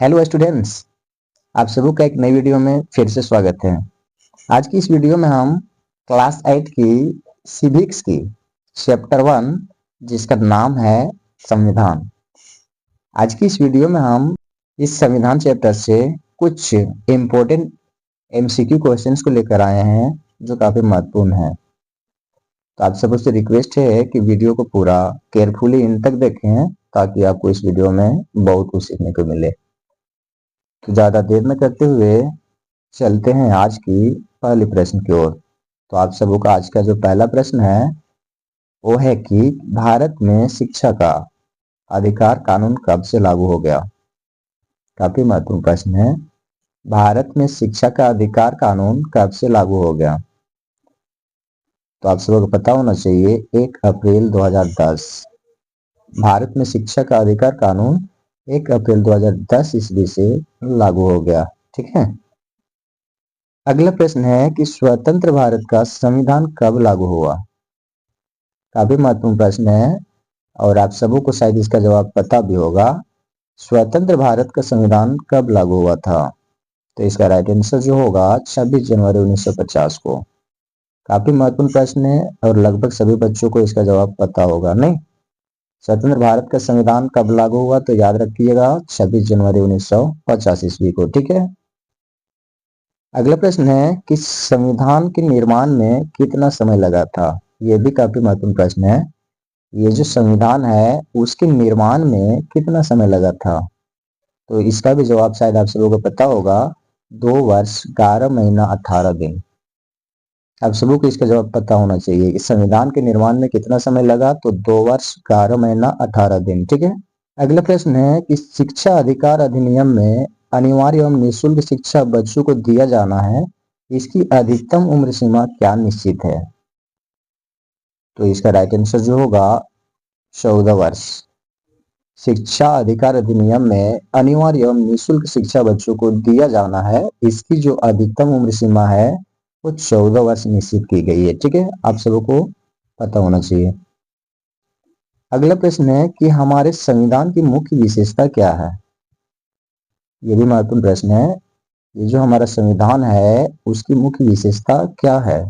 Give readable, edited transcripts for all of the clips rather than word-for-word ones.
Hello students, आप सबों का एक नई वीडियो में फिर से स्वागत है। आज की इस वीडियो में हम क्लास 8 की सिविक्स की चैप्टर 1 जिसका नाम है संविधान। आज की इस वीडियो में हम इस संविधान चैप्टर से कुछ इम्पोर्टेंट एमसीक्यू क्वेश्चंस को लेकर आए हैं जो काफी महत्वपूर्ण है। तो आप सबों से रिक्वेस्ट है कि वीडियो को पूरा केयरफुली इन तक देखें ताकि आपको इस वीडियो में बहुत कुछ सीखने को मिले। तो ज्यादा देर न करते हुए चलते हैं आज की पहले प्रश्न की ओर। तो आप सबों का आज का जो पहला प्रश्न है वो है कि भारत में शिक्षा का अधिकार कानून कब से लागू हो गया। काफी महत्वपूर्ण प्रश्न है। भारत में शिक्षा का अधिकार कानून कब से लागू हो गया। तो आप सबों को पता होना चाहिए 1 अप्रैल 2010 भारत में शिक्षा का अधिकार कानून 1 अप्रैल 2010 ईस्वी से लागू हो गया। ठीक है। अगला प्रश्न है कि स्वतंत्र भारत का संविधान कब लागू हुआ। काफी महत्वपूर्ण प्रश्न है और आप सबों को शायद इसका जवाब पता भी होगा। स्वतंत्र भारत का संविधान कब लागू हुआ था। तो इसका राइट आंसर जो होगा 26 जनवरी 1950 को। काफी महत्वपूर्ण प्रश्न है और लगभग सभी बच्चों को इसका जवाब पता होगा। नहीं, स्वतंत्र भारत का संविधान कब लागू हुआ तो याद रखिएगा 26 जनवरी 1950 ईस्वी को। ठीक है। अगला प्रश्न है कि संविधान के निर्माण में कितना समय लगा था। यह भी काफी महत्वपूर्ण प्रश्न है। ये जो संविधान है उसके निर्माण में कितना समय लगा था। तो इसका भी जवाब शायद आप सबों को पता होगा 2 वर्ष 11 महीना 18 दिन। आप सबों को इसका जवाब पता होना चाहिए कि संविधान के निर्माण में कितना समय लगा। तो 2 वर्ष 11 महीना 18 दिन। ठीक है। अगला प्रश्न है कि शिक्षा अधिकार अधिनियम में अनिवार्य एवं निःशुल्क शिक्षा बच्चों को दिया जाना है, इसकी अधिकतम उम्र सीमा क्या निश्चित है। तो इसका राइट आंसर जो होगा 14 वर्ष। शिक्षा अधिकार अधिनियम में अनिवार्य एवं निःशुल्क शिक्षा बच्चों को दिया जाना है, इसकी जो अधिकतम उम्र सीमा है वो 14 वर्ष निश्चित की गई है। ठीक है। आप सबों को पता होना चाहिए। अगला प्रश्न है कि हमारे संविधान की मुख्य विशेषता क्या है। ये भी महत्वपूर्ण प्रश्न है। ये जो हमारा संविधान है उसकी मुख्य विशेषता क्या है।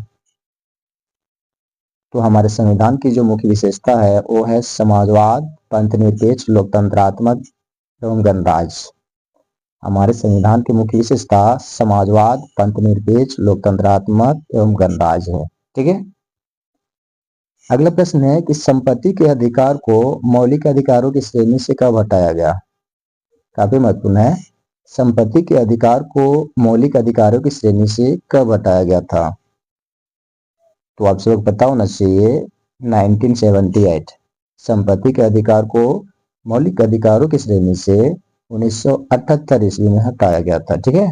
तो हमारे संविधान की जो मुख्य विशेषता है वो है समाजवाद, पंथनिरपेक्ष, लोकतंत्रात्मक एवं गणराज्य। हमारे संविधान की मुख्य विशेषता समाजवाद, पंथनिरपेक्ष, लोकतंत्रात्मक एवं गणराज्य है। ठीक है। अगला प्रश्न है कि संपत्ति के अधिकार को मौलिक अधिकारों की श्रेणी से कब हटाया गया। काफी महत्वपूर्ण है। संपत्ति के अधिकार को मौलिक अधिकारों की श्रेणी से कब हटाया गया था। तो आप सबको पता होना चाहिए 1978 संपत्ति के अधिकार को मौलिक अधिकारों की श्रेणी से 1978 ईस्वी में हटाया गया था। ठीक है।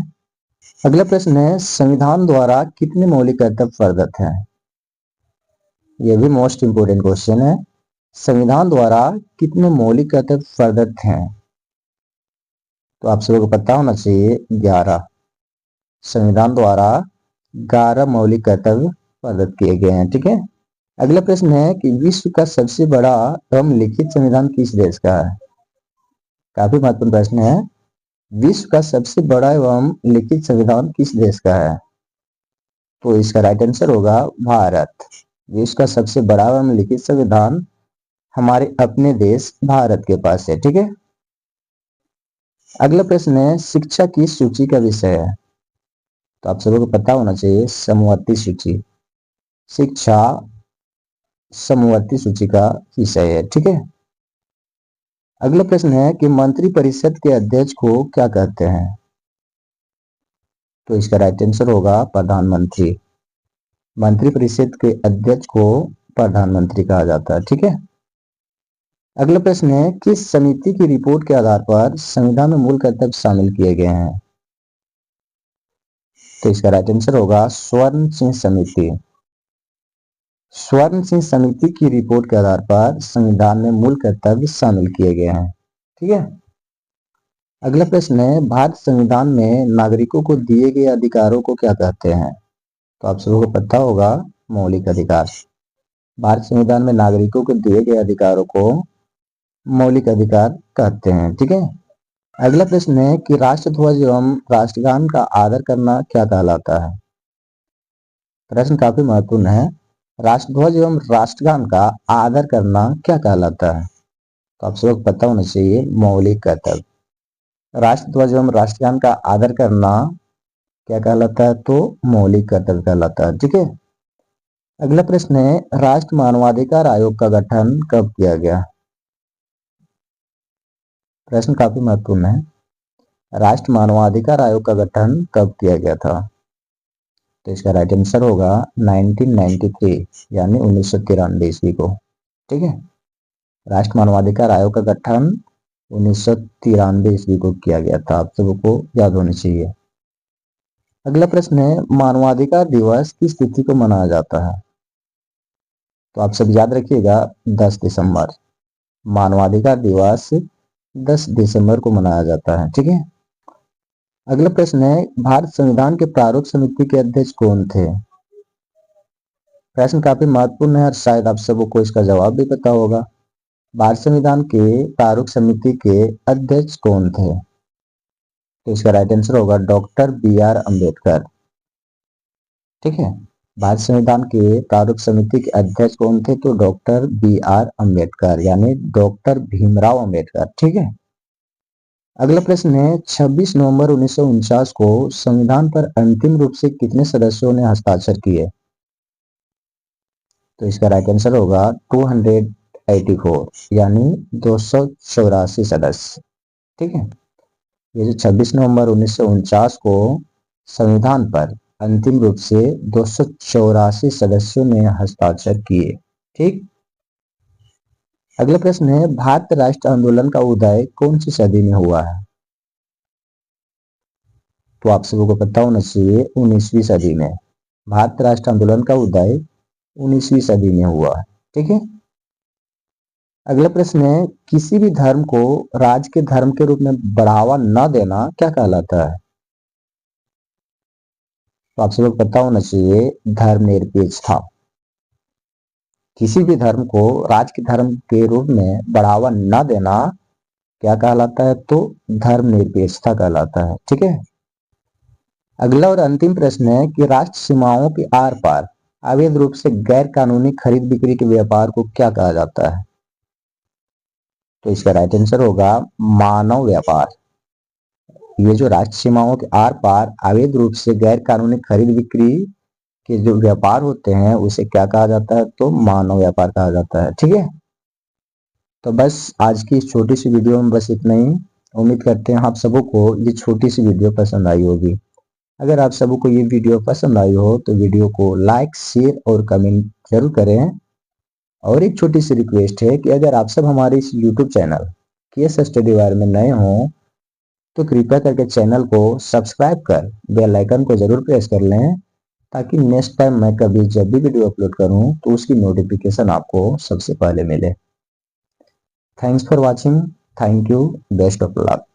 अगला प्रश्न है संविधान द्वारा कितने मौलिक कर्तव्य प्रदत्त हैं। यह भी मोस्ट इंपोर्टेंट क्वेश्चन है। संविधान द्वारा कितने मौलिक कर्तव्य प्रदत्त हैं। तो आप सबको पता होना चाहिए 11। संविधान द्वारा 11 मौलिक कर्तव्य प्रदत्त किए गए हैं। ठीक है। अगला प्रश्न है कि विश्व का सबसे बड़ा एवं लिखित संविधान किस देश का है। काफी महत्वपूर्ण प्रश्न है। विश्व का सबसे बड़ा एवं लिखित संविधान किस देश का है। तो इसका राइट आंसर होगा भारत। विश्व का सबसे बड़ा एवं लिखित संविधान हमारे अपने देश भारत के पास है। ठीक है। अगला प्रश्न है शिक्षा की सूची का विषय है। तो आप सबको पता होना चाहिए समवर्ती सूची। शिक्षा समवर्ती सूची का विषय है। ठीक है। अगला प्रश्न है कि मंत्री परिषद के अध्यक्ष को क्या कहते हैं। तो इसका राइट आंसर होगा प्रधानमंत्री। मंत्री परिषद के अध्यक्ष को प्रधानमंत्री कहा जाता है। ठीक है। अगला प्रश्न है किस समिति की रिपोर्ट के आधार पर संविधान में मूल कर्तव्य शामिल किए गए हैं। तो इसका राइट आंसर होगा स्वर्ण सिंह समिति। स्वर्ण सिंह समिति की रिपोर्ट के आधार पर संविधान में मूल कर्तव्य शामिल किए गए हैं। ठीक है। अगला प्रश्न है भारत संविधान में नागरिकों को दिए गए अधिकारों को क्या कहते हैं। तो आप सबको पता होगा मौलिक अधिकार। भारत संविधान में नागरिकों को दिए गए अधिकारों को मौलिक अधिकार कहते हैं। ठीक है। अगला प्रश्न है कि राष्ट्रध्वज एवं राष्ट्रगान का आदर करना क्या कहलाता है। प्रश्न काफी महत्वपूर्ण है। राष्ट्रध्वज एवं राष्ट्रगान का आदर करना क्या कहलाता है। तो आप सबको पता होना चाहिए, मौलिक कर्तव्य। राष्ट्रध्वज एवं राष्ट्रगान का आदर करना क्या कहलाता है, तो मौलिक कर्तव्य कहलाता है। ठीक है। अगला प्रश्न है, राष्ट्र मानवाधिकार आयोग का गठन कब किया गया। प्रश्न काफी महत्वपूर्ण है। राष्ट्र मानवाधिकार आयोग का गठन कब किया गया था। तो इसका राइट आंसर होगा 1993 यानी 1993 ईस्वी को। ठीक है। राष्ट्र मानवाधिकार आयोग का गठन 1993 ईस्वी को किया गया था। आप सबको याद होनी चाहिए। अगला प्रश्न है, मानवाधिकार दिवस किस तिथि को मनाया जाता है। तो आप सब याद रखिएगा 10 दिसंबर। मानवाधिकार दिवस 10 दिसंबर को मनाया जाता है। ठीक है। अगला प्रश्न है, भारत संविधान के प्रारूप समिति के अध्यक्ष कौन थे। प्रश्न काफी महत्वपूर्ण है और शायद आप सबको इसका जवाब भी पता होगा। भारत संविधान के प्रारूप समिति के अध्यक्ष कौन थे। तो इसका राइट आंसर होगा डॉक्टर बी.आर. अम्बेडकर। ठीक है। भारत संविधान के प्रारूप समिति के अध्यक्ष कौन थे, तो डॉक्टर बी.आर. अम्बेडकर यानी डॉक्टर भीमराव अम्बेडकर। ठीक है। अगला प्रश्न है, 26 नवंबर 1949 को संविधान पर अंतिम रूप से कितने सदस्यों ने हस्ताक्षर किए। तो इसका राइट आंसर होगा 284 यानी 284 सदस्य। ठीक है। ये जो 26 नवंबर 1949 को संविधान पर अंतिम रूप से 284 सदस्यों ने हस्ताक्षर किए। ठीक। अगला प्रश्न है, भारत राष्ट्र आंदोलन का उदय कौन सी सदी में हुआ है। तो आप सबको पता होना चाहिए 19वीं सदी में। भारत राष्ट्र आंदोलन का उदय 19वीं सदी में हुआ है। ठीक है। अगला प्रश्न है, किसी भी धर्म को राज्य के धर्म के रूप में बढ़ावा न देना क्या कहलाता है। तो आप सबको पता होना चाहिए धर्मनिरपेक्षता। किसी भी धर्म को राज्य के धर्म के रूप में बढ़ावा न देना क्या कहलाता है, तो धर्मनिरपेक्षता कहलाता है। ठीक है। अगला और अंतिम प्रश्न है कि राष्ट्र सीमाओं के आर पार अवैध रूप से गैर कानूनी खरीद बिक्री के व्यापार को क्या कहा जाता है। तो इसका राइट आंसर होगा मानव व्यापार। ये जो राष्ट्र सीमाओं के आर पार अवैध रूप से गैर कानूनी खरीद बिक्री के जो व्यापार होते हैं उसे क्या कहा जाता है, तो मानव व्यापार कहा जाता है। ठीक है। तो बस आज की इस छोटी सी वीडियो में बस इतना ही। उम्मीद करते हैं आप सबको ये छोटी सी वीडियो पसंद आई होगी। अगर आप सबको ये वीडियो पसंद आई हो तो वीडियो को लाइक, शेयर और कमेंट जरूर करें। और एक छोटी सी रिक्वेस्ट है कि अगर आप सब हमारे इस YouTube channel KS study wire में नए हों तो कृपया करके चैनल को सब्सक्राइब कर बेल आइकन को जरूर प्रेस कर लें, ताकि नेक्स्ट टाइम मैं कभी जब भी वीडियो अपलोड करूं तो उसकी नोटिफिकेशन आपको सबसे पहले मिले। Thanks for watching. Thank you. Best of luck.